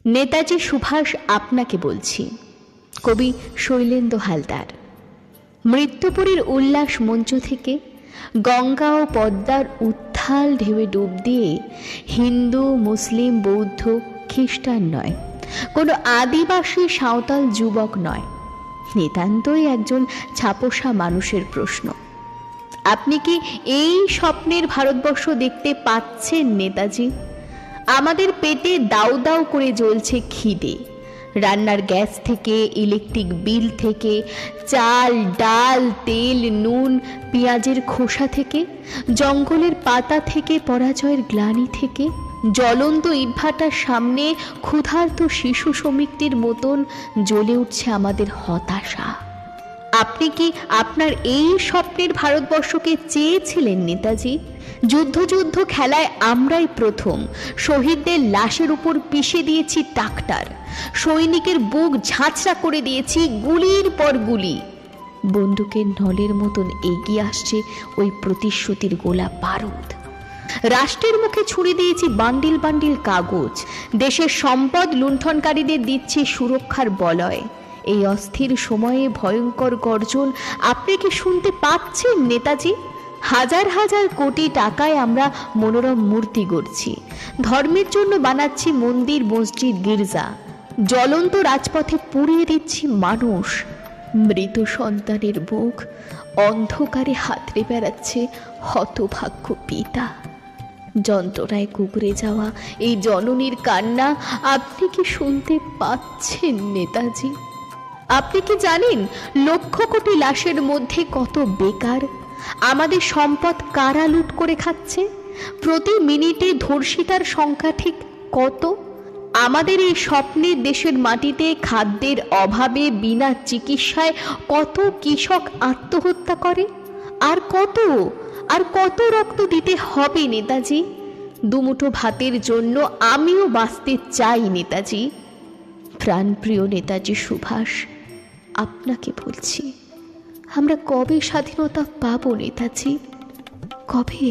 নেতাজি সুভাষ আপনাকে বলছি। কবি শৈলেন্দ্র হালদার। মৃত্যুপুরীর উল্লাস মঞ্চ থেকে গঙ্গা ও পদ্মার উত্থাল ঢেউয়ে ডুব দিয়ে হিন্দু, মুসলিম, বৌদ্ধ, খ্রিস্টান নয়, কোনো আদিবাসী সাঁওতাল যুবক নয়, নিতান্তই একজন ছাপোষা মানুষের প্রশ্ন। আপনি কি এই স্বপ্নের ভারতবর্ষ দেখতে পাচ্ছেন নেতাজি? আমাদের পেটে দাউ দাউ করে জ্বলছে খিদে। রান্নার গ্যাস থেকে, ইলেকট্রিক বিল থেকে, চাল, ডাল, তেল, নুন, পেঁয়াজের খোসা থেকে, জঙ্গলের পাতা থেকে, পরাজয়ের গ্লানি থেকে, জ্বলন্ত ইটভাটার সামনে ক্ষুধার্ত শিশু শ্রমিকটির মতন জ্বলে উঠছে আমাদের হতাশা। আপনি কি আপনার এই স্বপ্নের ভারতবর্ষকে চেয়েছিলেন নেতাজি? যুদ্ধ যুদ্ধ খেলায় আমরাই প্রথম। শহীদদের লাশের উপর পিষে দিয়েছি ট্রাক্টর, সৈনিকের বুক ঝাঁঝরা করে দিয়েছি গুলির পর গুলি। বন্দুকের নলের মতন এগিয়ে আসছে ওই প্রতিশ্রুতির গোলা বারুদ। রাষ্ট্রের মুখে ছুড়ে দিয়েছি বান্ডিল বান্ডিল কাগজ। দেশের সম্পদ লুণ্ঠনকারীদের দিচ্ছি সুরক্ষার বলয়। এই অস্থির সময়ে ভয়ঙ্কর গর্জন আপনি কি শুনতে পাচ্ছেন নেতাজি? হাজার হাজার কোটি টাকায় আমরা মনোরম মূর্তি গড়ছি, ধর্মের জন্য বানাচ্ছি মন্দির, মসজিদ, গির্জা। জ্বলন্ত রাজপথে পুড়িয়ে দিচ্ছি মানুষ। মৃত সন্তানের বুক অন্ধকারে হাতড়ে বেড়াচ্ছে হতভাগ্য পিতা। যন্ত্রণায় কুঁকড়ে যাওয়া এই জননীর কান্না আপনি কি শুনতে পাচ্ছেন নেতাজি? আপনি কি জানেন লক্ষ কোটি লাশের মধ্যে কত বেকার? আমাদের সম্পদ কারা লুট করে খাচ্ছে? প্রতি মিনিটে ধর্ষিতার সংখ্যা ঠিক কত? আমাদের এই স্বপ্নের দেশের মাটিতে খাদ্যের অভাবে বিনা চিকিৎসায় কত কৃষক আত্মহত্যা করে? আর কত রক্ত দিতে হবে নেতাজি? দুমুঠো ভাতের জন্য আমিও বাঁচতে চাই নেতাজি। প্রাণপ্রিয় নেতাজি সুভাষ, আপনাকে বলছি, আমরা কবে স্বাধীনতা পাবো নেতাজি? কবে?